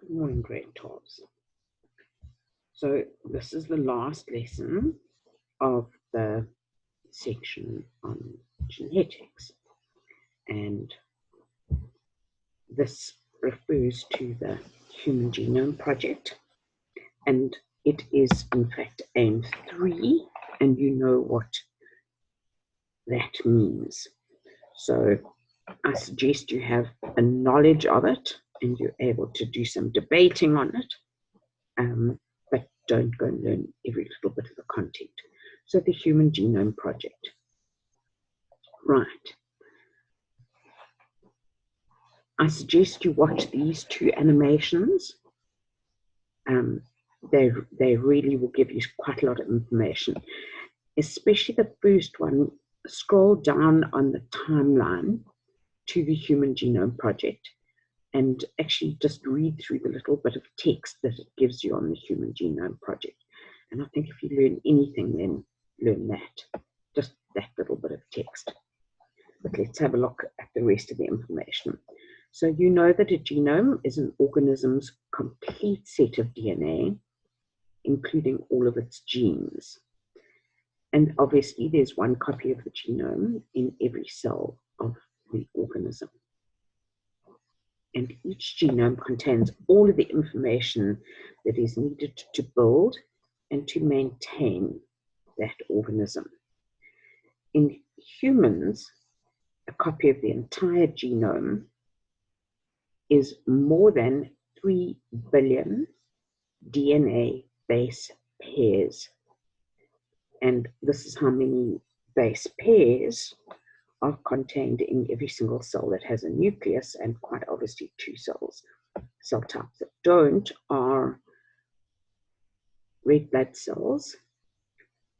Good morning, grade 12s. So this is the last lesson of the section on genetics, and this refers to the Human Genome Project, and it is in fact aim 3, and you know what that means. So I suggest you have a knowledge of it and you're able to do some debating on it. But don't go and learn every little bit of the content. So the Human Genome Project. Right. I suggest you watch these two animations. They really will give you quite a lot of information, especially the first one. Scroll down on the timeline to the Human Genome Project and actually just read through the little bit of text that it gives you on the Human Genome Project. And I think if you learn anything, then learn that, just that little bit of text. But let's have a look at the rest of the information. So you know that a genome is an organism's complete set of DNA, including all of its genes. And obviously there's one copy of the genome in every cell of the organism. And each genome contains all of the information that is needed to build and to maintain that organism. In humans, a copy of the entire genome is more than 3 billion DNA base pairs. And this is how many base pairs are contained in every single cell that has a nucleus, and quite obviously two cells. Cell types that don't are red blood cells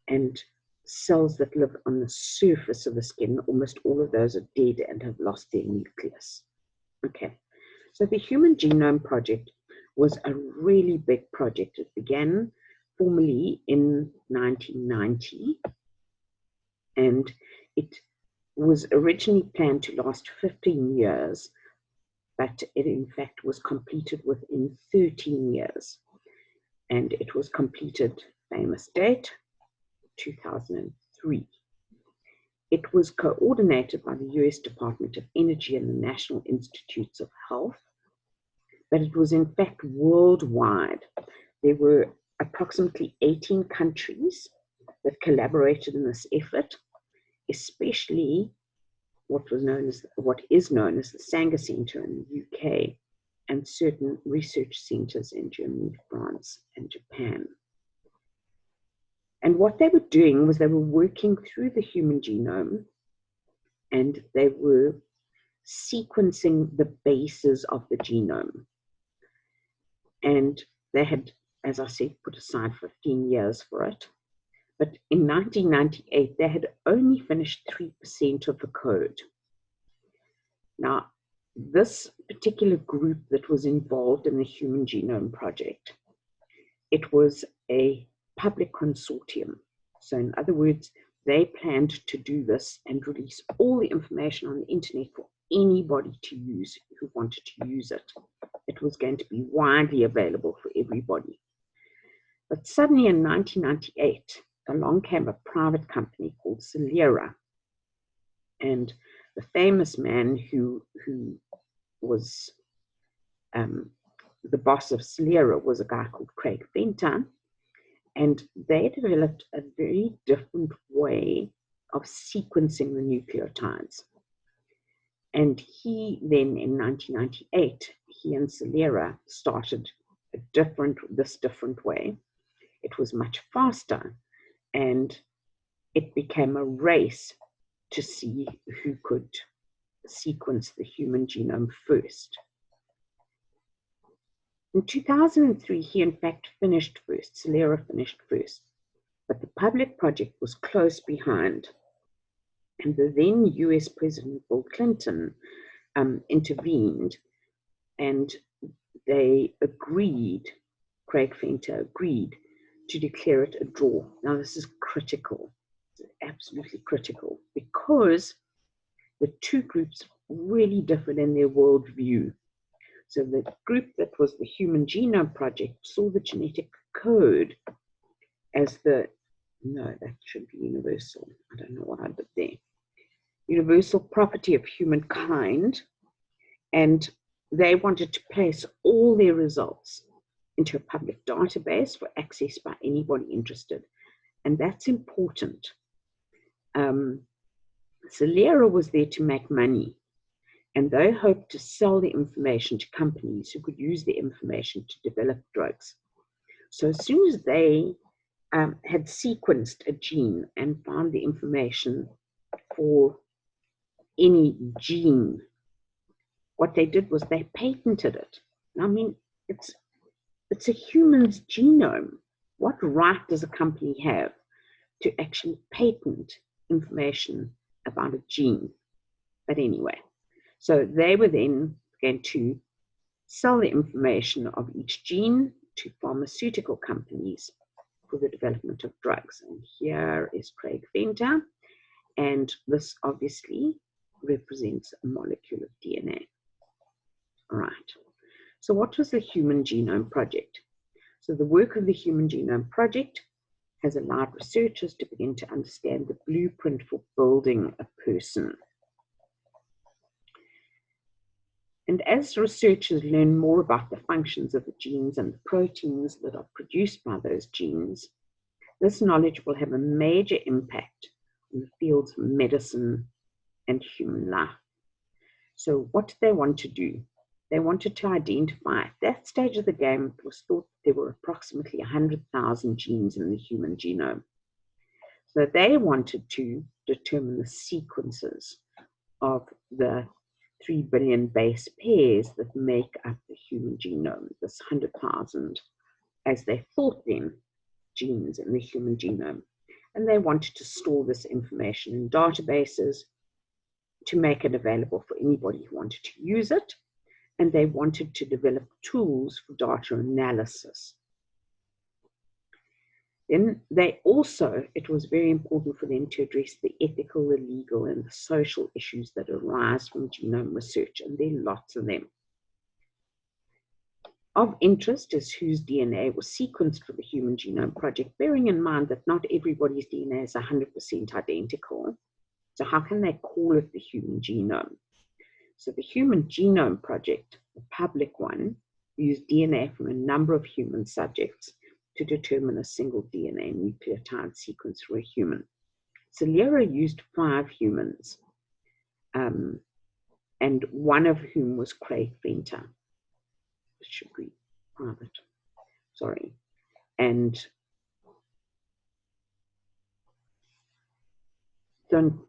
and cells that live on the surface of the skin. Almost all of those are dead and have lost their nucleus. Okay, so the Human Genome Project was a really big project. It began formally in 1990, and it was originally planned to last 15 years, but it in fact was completed within 13 years. And it was completed, famous date, 2003. It was coordinated by the US Department of Energy and the National Institutes of Health, but it was in fact worldwide. There were approximately 18 countries that collaborated in this effort, especially what is known as the Sanger Center in the UK and certain research centers in Germany, France, and Japan. And what they were doing was they were working through the human genome and they were sequencing the bases of the genome. And they had, as I said, put aside 15 years for it. But in 1998, they had only finished 3% of the code. Now, this particular group that was involved in the Human Genome Project, it was a public consortium. So in other words, they planned to do this and release all the information on the internet for anybody to use who wanted to use it. It was going to be widely available for everybody. But suddenly in 1998, along came a private company called Celera. And the famous man who was the boss of Celera was a guy called Craig Venter. And they developed a very different way of sequencing the nucleotides. And he then, in 1998, he and Celera started this different way. It was much faster, and it became a race to see who could sequence the human genome first. In 2003, he in fact finished first. Celera finished first, but the public project was close behind. And the then US President Bill Clinton intervened, and they agreed, Craig Venter agreed, to declare it a draw. Now this is critical, it's absolutely critical, because the two groups really differed in their worldview. So the group that was the Human Genome Project saw the genetic code as no, that should be universal. I don't know what I did there. Universal property of humankind, and they wanted to place all their results into a public database for access by anybody interested. And that's important. Celera was there to make money, and they hoped to sell the information to companies who could use the information to develop drugs. So as soon as they had sequenced a gene and found the information for any gene, what they did was they patented it. I mean, it's a human's genome. What right does a company have to actually patent information about a gene? But anyway, so they were then going to sell the information of each gene to pharmaceutical companies for the development of drugs. And here is Craig Venter, and this obviously represents a molecule of DNA. All right. So what was the Human Genome Project? So the work of the Human Genome Project has allowed researchers to begin to understand the blueprint for building a person. And as researchers learn more about the functions of the genes and the proteins that are produced by those genes, this knowledge will have a major impact on the fields of medicine and human life. So what did they want to do? They wanted to identify, at that stage of the game, it was thought there were approximately 100,000 genes in the human genome. So they wanted to determine the sequences of the 3 billion base pairs that make up the human genome, this 100,000, as they thought then, genes in the human genome. And they wanted to store this information in databases to make it available for anybody who wanted to use it. And they wanted to develop tools for data analysis. Then they also, it was very important for them to address the ethical, the legal, and the social issues that arise from genome research, and there are lots of them. Of interest is whose DNA was sequenced for the Human Genome Project, bearing in mind that not everybody's DNA is 100% identical. So how can they call it the human genome? So the Human Genome Project, the public one, used DNA from a number of human subjects to determine a single DNA nucleotide sequence for a human. Celera used 5 humans, and one of whom was Craig Venter. It should be private, sorry. And don't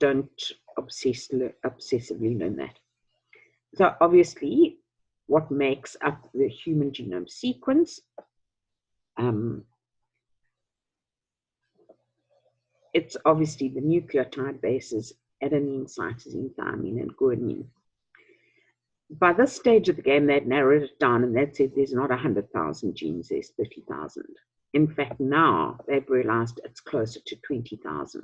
obsessively learn that. So obviously, what makes up the human genome sequence? It's obviously the nucleotide bases, adenine, cytosine, thymine, and guanine. By this stage of the game, they'd narrowed it down and they'd said there's not 100,000 genes, there's 30,000. In fact, now they've realized it's closer to 20,000.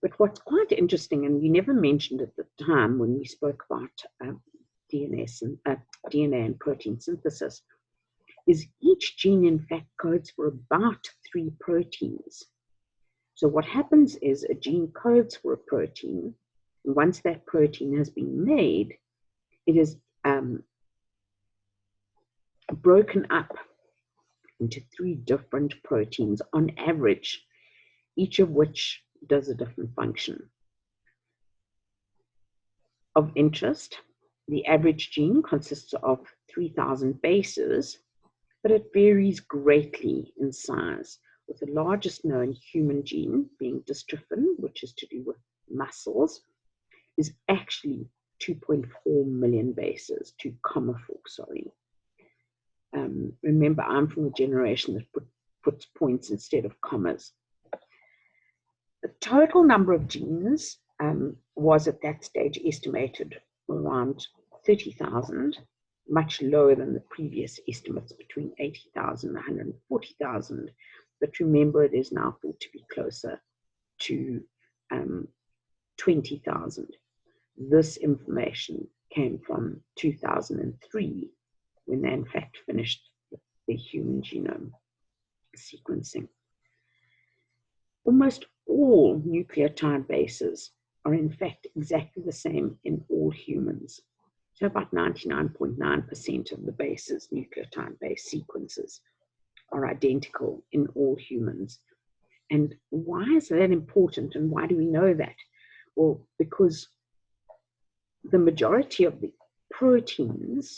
But what's quite interesting, and we never mentioned at the time when we spoke about DNA and protein synthesis, is each gene in fact codes for about 3 proteins. So what happens is a gene codes for a protein, and once that protein has been made, it is broken up into 3 different proteins on average, each of which does a different function. Of interest, the average gene consists of 3,000 bases, but it varies greatly in size, with the largest known human gene being dystrophin, which is to do with muscles, is actually 2.4 million bases, 2,4, sorry. Remember, I'm from a generation that puts points instead of commas. The total number of genes was at that stage estimated around 30,000, much lower than the previous estimates between 80,000 and 140,000. But remember, it is now thought to be closer to 20,000. This information came from 2003, when they in fact finished the human genome sequencing. Almost all nucleotide bases are in fact exactly the same in all humans. So about 99.9% of the bases, nucleotide-based sequences, are identical in all humans. And why is that important, and why do we know that? Well, because the majority of the proteins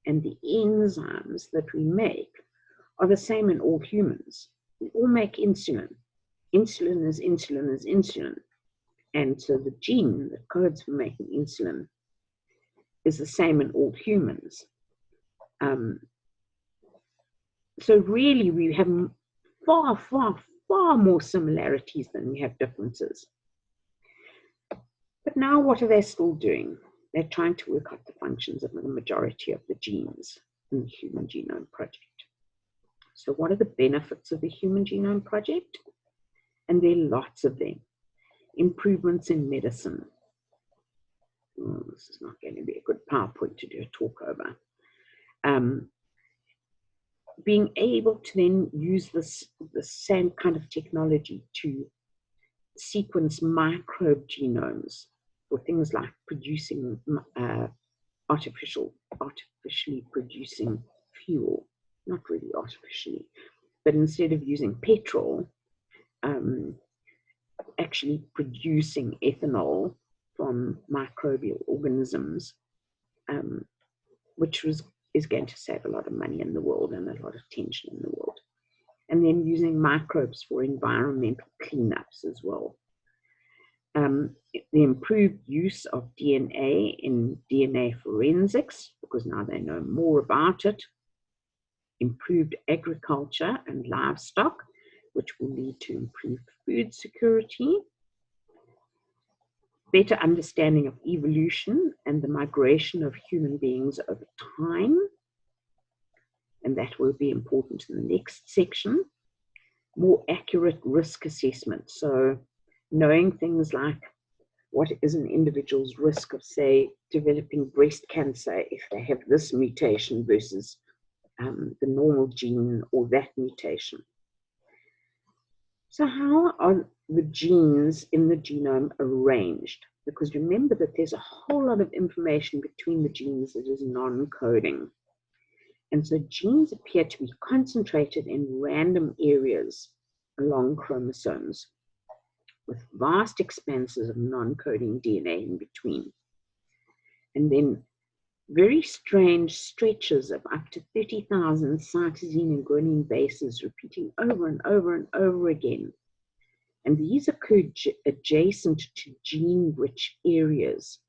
and the enzymes that we make are the same in all humans. We all make insulin. Insulin is insulin is insulin. And so the gene that codes for making insulin is the same in all humans. So really we have far, far, far more similarities than we have differences. But now what are they still doing? They're trying to work out the functions of the majority of the genes in the Human Genome Project. So what are the benefits of the Human Genome Project? And there are lots of them. Improvements in medicine. Oh, this is not going to be a good PowerPoint to do a talk over. Being able to then use the same kind of technology to sequence microbe genomes for things like producing artificially producing fuel, not really artificially, but instead of using petrol, actually producing ethanol from microbial organisms, which is going to save a lot of money in the world and a lot of tension in the world. And then using microbes for environmental cleanups as well. The improved use of DNA in DNA forensics, because now they know more about it. Improved agriculture and livestock, which will lead to improved food security. Better understanding of evolution and the migration of human beings over time. And that will be important in the next section. More accurate risk assessment. So knowing things like what is an individual's risk of, say, developing breast cancer if they have this mutation versus the normal gene or that mutation. So how are the genes in the genome arranged? Because remember that there's a whole lot of information between the genes that is non-coding. And so genes appear to be concentrated in random areas along chromosomes, with vast expanses of non-coding DNA in between. And then very strange stretches of up to 30,000 cytosine and guanine bases repeating over and over and over again. And these occur adjacent to gene-rich areas.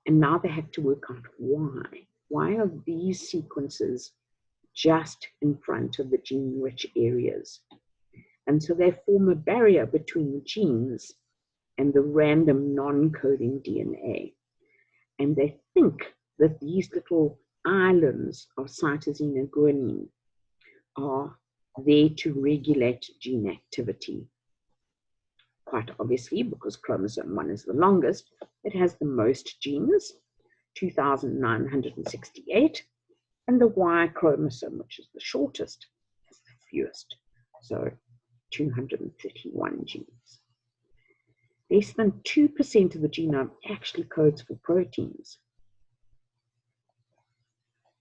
And now they have to work out why. Why are these sequences just in front of the gene-rich areas? And so they form a barrier between the genes and the random non-coding DNA. And they think that these little islands of cytosine and guanine are there to regulate gene activity. Quite obviously, because chromosome 1 is the longest, it has the most genes, 2,968, and the Y chromosome, which is the shortest, has the fewest, so 231 genes. Less than 2% of the genome actually codes for proteins,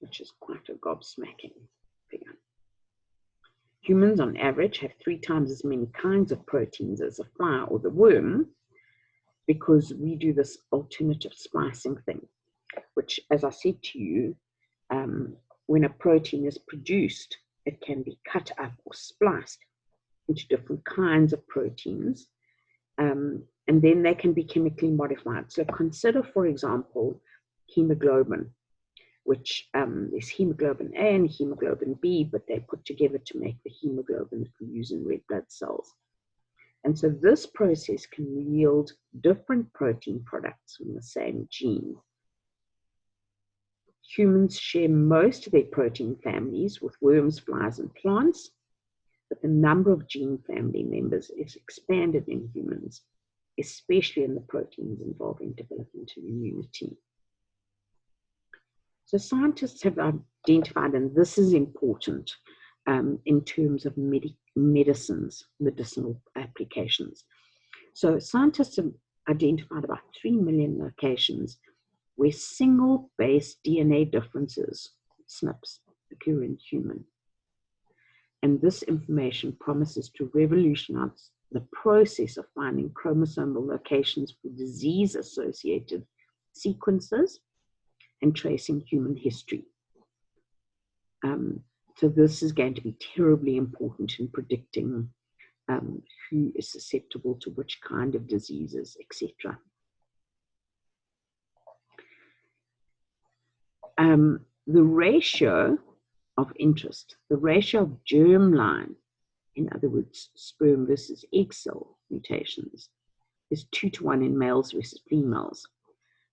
which is quite a gobsmacking figure. Humans, on average, have 3 times as many kinds of proteins as a fly or the worm, because we do this alternative splicing thing, which, as I said to you, when a protein is produced, it can be cut up or spliced into different kinds of proteins, and then they can be chemically modified. So consider, for example, hemoglobin, which is hemoglobin A and hemoglobin B, but they're put together to make the hemoglobin that we use in red blood cells. And so this process can yield different protein products from the same gene. Humans share most of their protein families with worms, flies, and plants, but the number of gene family members is expanded in humans especially in the proteins involving development and immunity. So scientists have identified, and this is important in terms of medicinal applications. So scientists have identified about 3 million locations where single base DNA differences, SNPs, occur in human. And this information promises to revolutionize the process of finding chromosomal locations for disease-associated sequences and tracing human history. So this is going to be terribly important in predicting who is susceptible to which kind of diseases, etc. The ratio of interest, the ratio of germline, in other words, sperm versus egg cell mutations, is 2-to-1 in males versus females.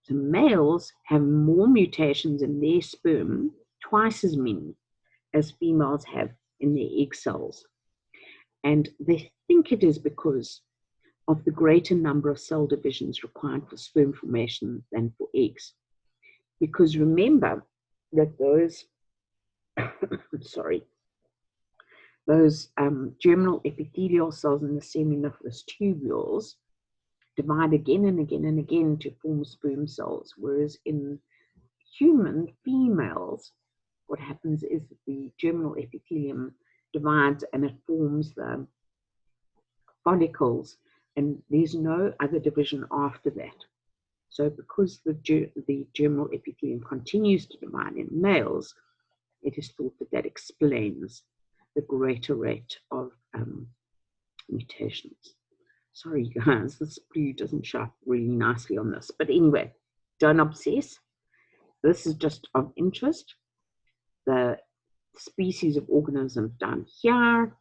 So males have more mutations in their sperm, twice as many as females have in their egg cells. And they think it is because of the greater number of cell divisions required for sperm formation than for eggs. Because remember that those, those germinal epithelial cells in the seminiferous tubules divide again and again and again to form sperm cells, whereas in human females, what happens is that the germinal epithelium divides and it forms the follicles, and there's no other division after that. So because the germinal epithelium continues to divide in males, it is thought that that explains the greater rate of mutations. Sorry guys, this blue doesn't show up really nicely on this, but anyway, don't obsess. This is just of interest. The species of organisms down here,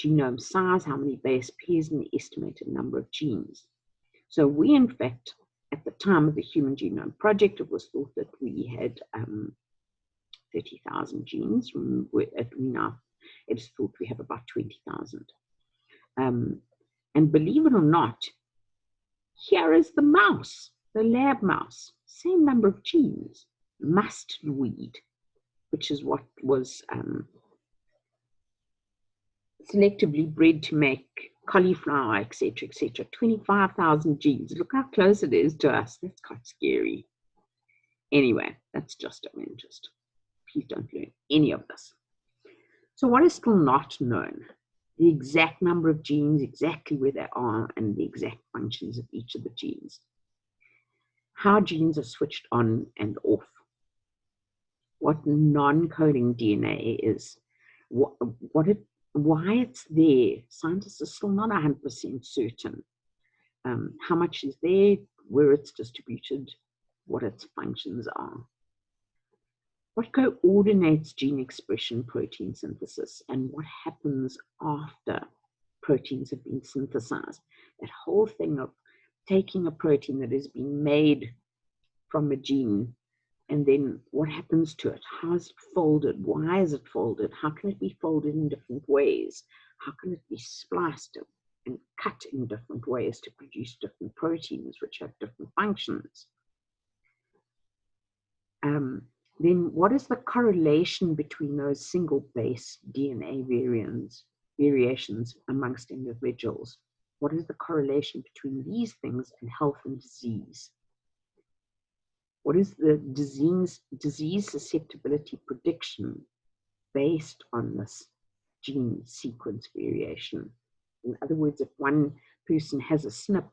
genome size, how many base pairs, and the estimated number of genes. So we, in fact, at the time of the Human Genome Project, it was thought that we had 30,000 genes. Now it's thought we have about 20,000. And believe it or not, here is the mouse, the lab mouse, same number of genes, mustardweed, which is what was selectively bred to make cauliflower, etc., etc. 25,000 genes. Look how close it is to us. That's quite scary. Anyway, that's just of interest. Please don't learn any of this. So what is still not known? The exact number of genes, exactly where they are, and the exact functions of each of the genes. How genes are switched on and off. What non-coding DNA is. Why it's there. Scientists are still not 100% certain. How much is there, where it's distributed, what its functions are. What coordinates gene expression, protein synthesis, and what happens after proteins have been synthesized? That whole thing of taking a protein that has been made from a gene, and then what happens to it? How is it folded? Why is it folded? How can it be folded in different ways? How can it be spliced and cut in different ways to produce different proteins which have different functions? Then what is the correlation between those single base DNA variations amongst individuals? What is the correlation between these things and health and disease? What is the disease susceptibility prediction based on this gene sequence variation? In other words, if one person has a SNP,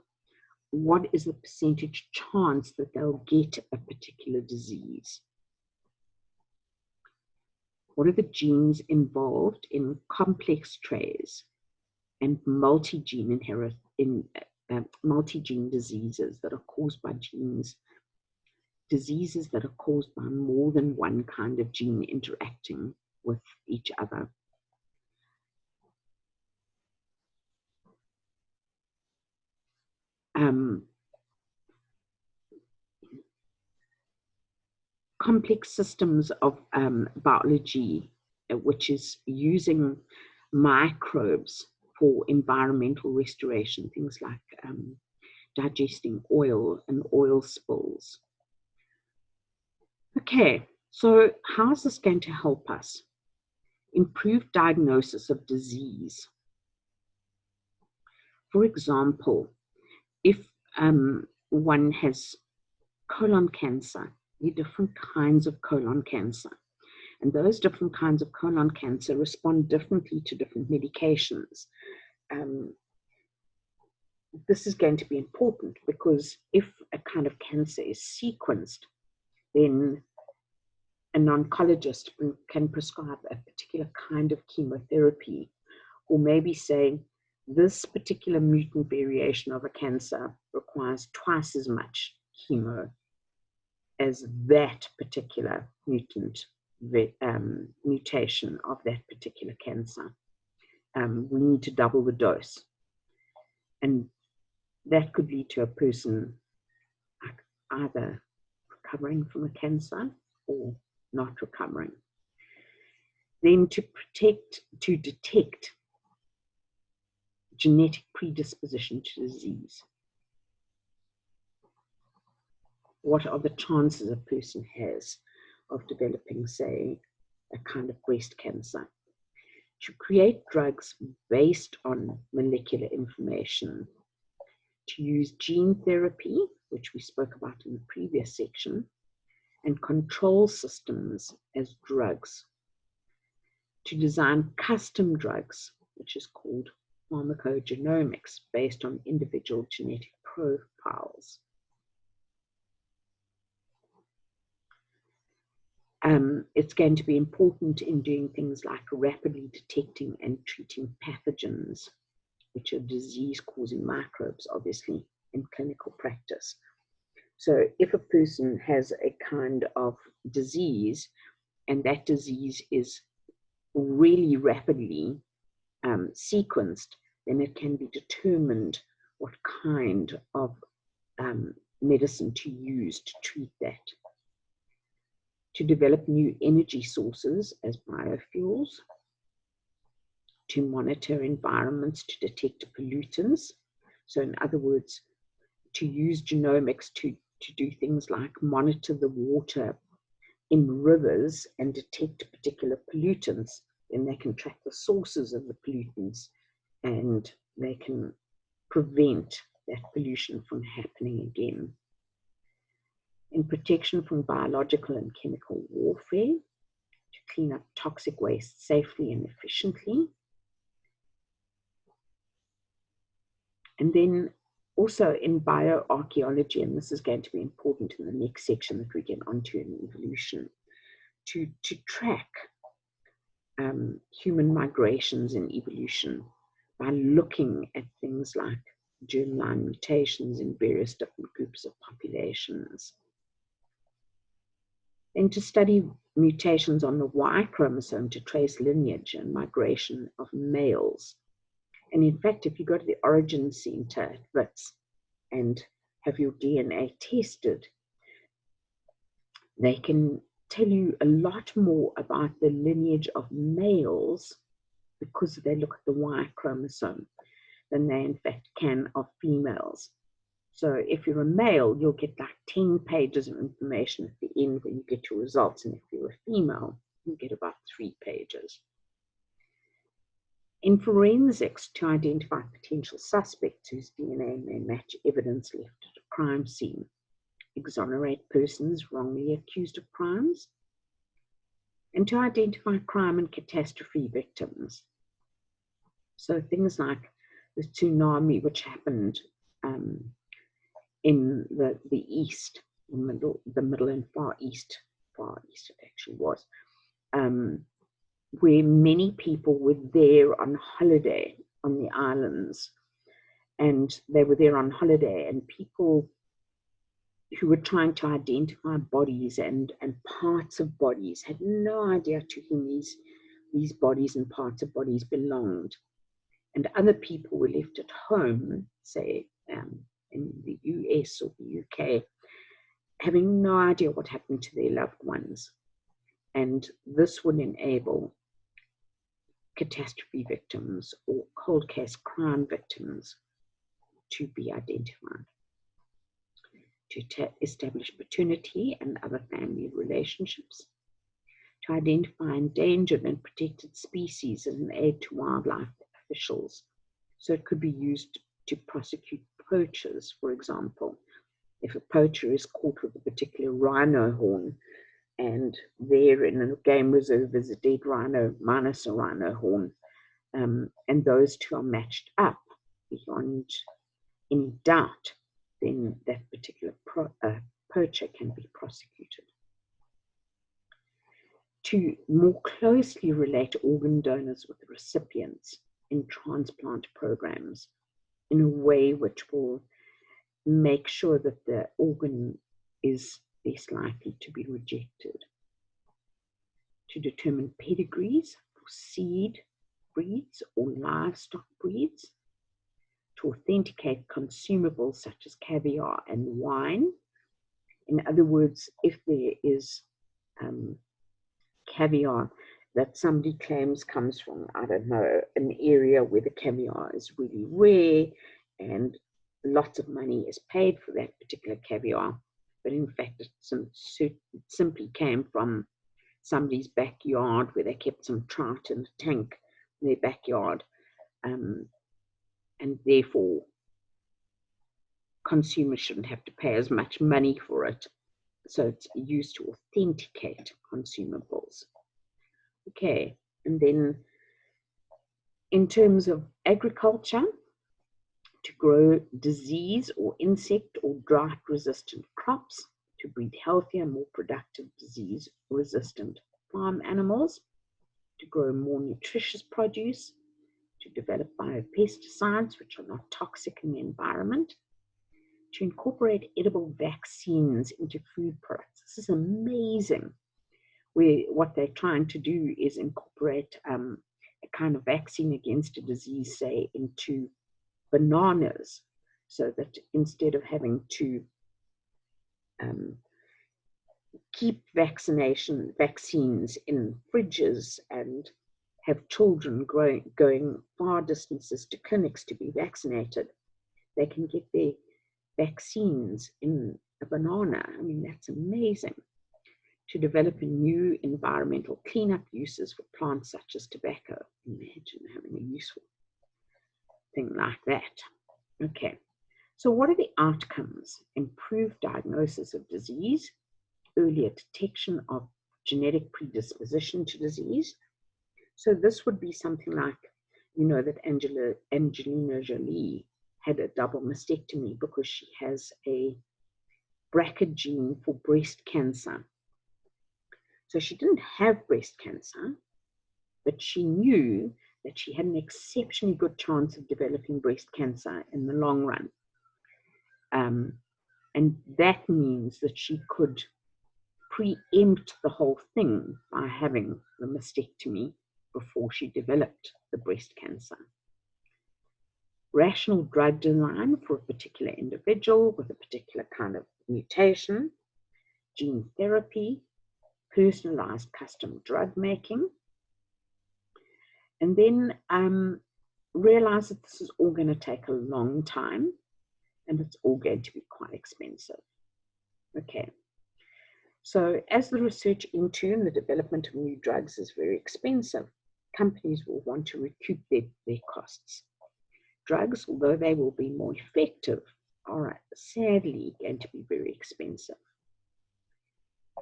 what is the percentage chance that they'll get a particular disease? What are the genes involved in complex traits and multi-gene diseases that are caused by genes? Diseases that are caused by more than one kind of gene interacting with each other. Complex systems of biology, which is using microbes for environmental restoration, things like digesting oil and oil spills. Okay, so how is this going to help us? Improve diagnosis of disease. For example, if one has colon cancer, there are different kinds of colon cancer. And those different kinds of colon cancer respond differently to different medications. This is going to be important because if a kind of cancer is sequenced, then an oncologist can prescribe a particular kind of chemotherapy, or maybe say this particular mutant variation of a cancer requires twice as much chemo as that particular mutation of that particular cancer. We need to double the dose. And that could lead to a person either recovering from a cancer or not recovering. Then to detect genetic predisposition to disease. What are the chances a person has of developing, say, a kind of breast cancer? To create drugs based on molecular information, to use gene therapy, which we spoke about in the previous section, and control systems as drugs, to design custom drugs, which is called pharmacogenomics, based on individual genetic profiles. It's going to be important in doing things like rapidly detecting and treating pathogens, which are disease-causing microbes, obviously, in clinical practice. So if a person has a kind of disease, and that disease is really rapidly sequenced, then it can be determined what kind of medicine to use to treat that. To develop new energy sources as biofuels, to monitor environments to detect pollutants. So in other words, to use genomics to do things like monitor the water in rivers and detect particular pollutants. Then they can track the sources of the pollutants and they can prevent that pollution from happening again. In protection from biological and chemical warfare, to clean up toxic waste safely and efficiently. And then also in bioarchaeology, and this is going to be important in the next section that we get onto in evolution, to track human migrations in evolution by looking at things like germline mutations in various different groups of populations. And to study mutations on the Y chromosome to trace lineage and migration of males. And in fact, if you go to the Origin Center at Wits and have your DNA tested, they can tell you a lot more about the lineage of males because they look at the Y chromosome than they in fact can of females. So if you're a male, you'll get like 10 pages of information at the end when you get your results. And if you're a female, you get about 3 pages. In forensics, to identify potential suspects whose DNA may match evidence left at a crime scene, exonerate persons wrongly accused of crimes, and to identify crime and catastrophe victims. So things like the tsunami, which happened in the East, the Middle and Far East it actually was, where many people were there on holiday on the islands, and they were there on holiday, and people who were trying to identify bodies and parts of bodies had no idea to whom these bodies and parts of bodies belonged. And other people were left at home, say in the US or the UK, having no idea what happened to their loved ones. And this would enable catastrophe victims or cold case crime victims to be identified. to establish paternity and other family relationships, to identify endangered and protected species as an aid to wildlife officials. So it could be used to prosecute poachers, for example. If a poacher is caught with a particular rhino horn, and there in a game reserve is a dead rhino minus a rhino horn, and those two are matched up beyond any doubt, then that particular poacher can be prosecuted. To more closely relate organ donors with recipients in transplant programs in a way which will make sure that the organ is less likely to be rejected. To determine pedigrees for seed breeds or livestock breeds. To authenticate consumables such as caviar and wine. In other words, if there is caviar that somebody claims comes from, I don't know, an area where the caviar is really rare and lots of money is paid for that particular caviar, but in fact it simply came from somebody's backyard where they kept some trout in a tank in their backyard, and therefore consumers shouldn't have to pay as much money for it. So it's used to authenticate consumables. Okay, and then in terms of agriculture, to grow disease or insect or drought resistant crops, to breed healthier, more productive disease resistant farm animals, to grow more nutritious produce, to develop biopesticides which are not toxic in the environment, to incorporate edible vaccines into food products. This is amazing. What they're trying to do is incorporate a kind of vaccine against a disease, say, into bananas, so that instead of having to keep vaccines in fridges and have children going far distances to clinics to be vaccinated, they can get their vaccines in a banana. I mean, that's amazing. To develop a new environmental cleanup uses for plants such as tobacco. Imagine having a useful thing like that. Okay, so what are the outcomes? Improved diagnosis of disease, earlier detection of genetic predisposition to disease. So this would be something like, you know, that Angelina Jolie had a double mastectomy because she has a BRCA gene for breast cancer. So she didn't have breast cancer, but she knew that she had an exceptionally good chance of developing breast cancer in the long run. And that means that she could preempt the whole thing by having the mastectomy before she developed the breast cancer. Rational drug design for a particular individual with a particular kind of mutation, gene therapy, personalized custom drug making, and then realize that this is all going to take a long time and it's all going to be quite expensive. Okay, so as the research into and the development of new drugs is very expensive, companies will want to recoup their costs. Drugs, although they will be more effective, are sadly going to be very expensive.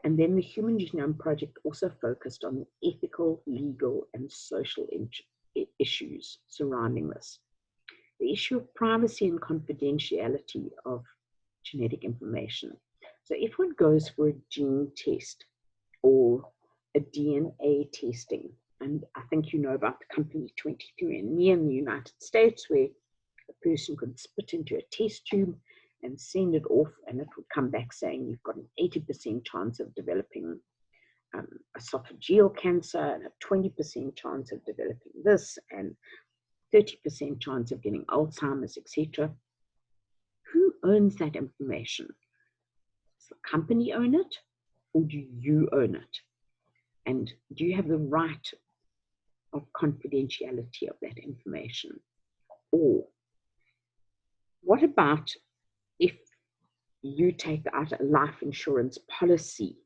And then the Human Genome Project also focused on the ethical, legal, and social issues surrounding this. The issue of privacy and confidentiality of genetic information. So if one goes for a gene test or a DNA testing, and I think you know about the company 23andMe in the United States, where a person could spit into a test tube and send it off, and it would come back saying you've got an 80% chance of developing esophageal cancer, and a 20% chance of developing this, and 30% chance of getting Alzheimer's, etc. Who owns that information? Does the company own it, or do you own it? And do you have the right of confidentiality of that information? Or what about if you take out a life insurance policy,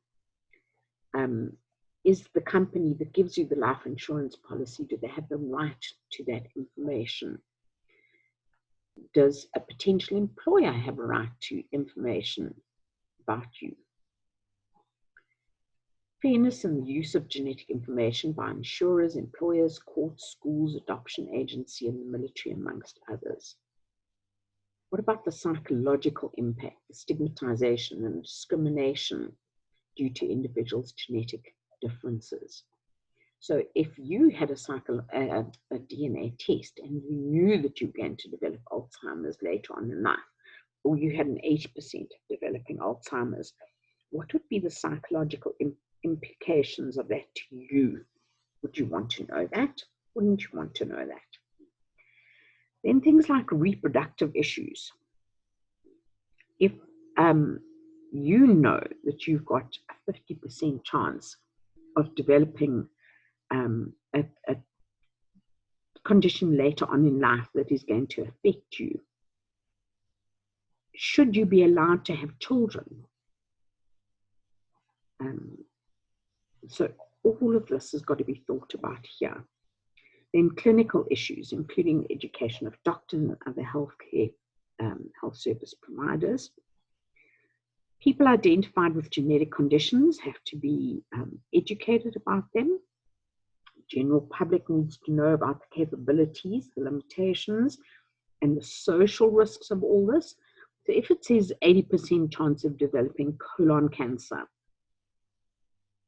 is the company that gives you the life insurance policy, do they have the right to that information? Does a potential employer have a right to information about you? Fairness in the use of genetic information by insurers, employers, courts, schools, adoption agency, and the military, amongst others. What about the psychological impact, the stigmatization and discrimination due to individuals' genetic differences? So if you had a DNA test and you knew that you were going to develop Alzheimer's later on in life, or you had an 80% developing Alzheimer's, what would be the psychological implications of that to you? Would you want to know that? Wouldn't you want to know that? Then things like reproductive issues. If you know that you've got a 50% chance of developing a condition later on in life that is going to affect you, should you be allowed to have children? So all of this has got to be thought about here. Then clinical issues, including education of doctors and other health service providers. People identified with genetic conditions have to be educated about them. General public needs to know about the capabilities, the limitations, and the social risks of all this. So if it says 80% chance of developing colon cancer,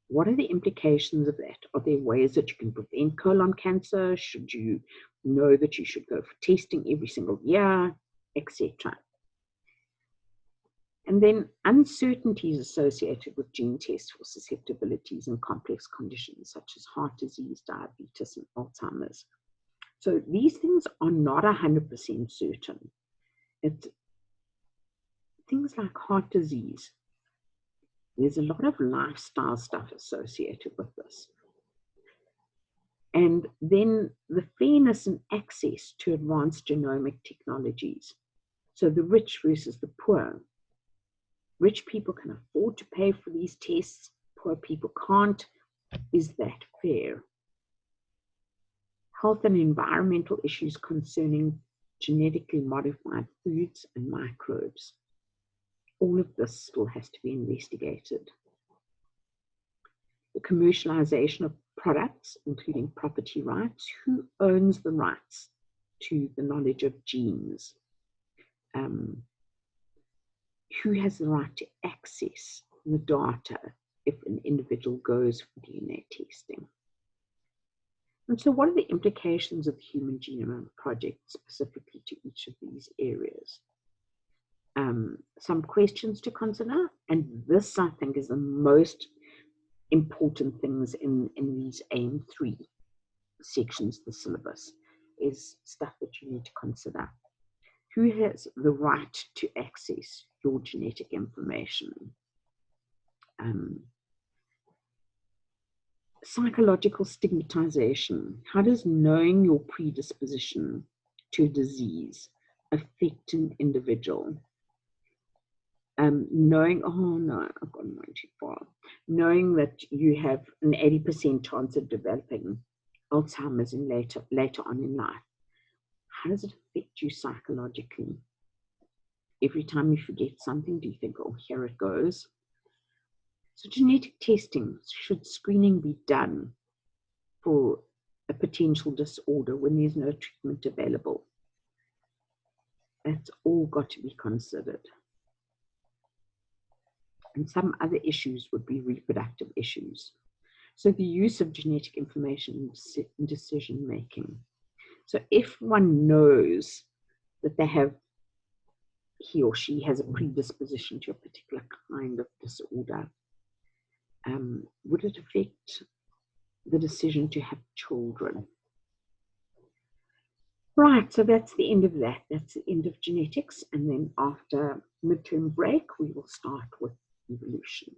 what are the implications of that? Are there ways that you can prevent colon cancer? Should you know that you should go for testing every single year, etc.? And then uncertainties associated with gene tests for susceptibilities and complex conditions such as heart disease, diabetes, and Alzheimer's. So these things are not 100% certain. It's things like heart disease. There's a lot of lifestyle stuff associated with this. And then the fairness and access to advanced genomic technologies. So the rich versus the poor. Rich people can afford to pay for these tests, poor people can't. Is that fair? Health and environmental issues concerning genetically modified foods and microbes. All of this still has to be investigated. The commercialization of products, including property rights. Who owns the rights to the knowledge of genes? Who has the right to access the data if an individual goes for DNA testing? And so what are the implications of the Human Genome Project specifically to each of these areas? Some questions to consider, and this I think is the most important things in these AIM 3 sections of the syllabus, is stuff that you need to consider. Who has the right to access your genetic information? Psychological stigmatization. How does knowing your predisposition to a disease affect an individual? Knowing, oh no, I've gone way too far. Knowing that you have an 80% chance of developing Alzheimer's in later on in life. How does it affect you psychologically? Every time you forget something, do you think, oh, here it goes? So genetic testing, should screening be done for a potential disorder when there's no treatment available? That's all got to be considered. And some other issues would be reproductive issues. So the use of genetic information in decision making. So if one knows that he or she has a predisposition to a particular kind of disorder, would it affect the decision to have children? Right, so that's the end of that. That's the end of genetics. And then after midterm break, we will start with evolution.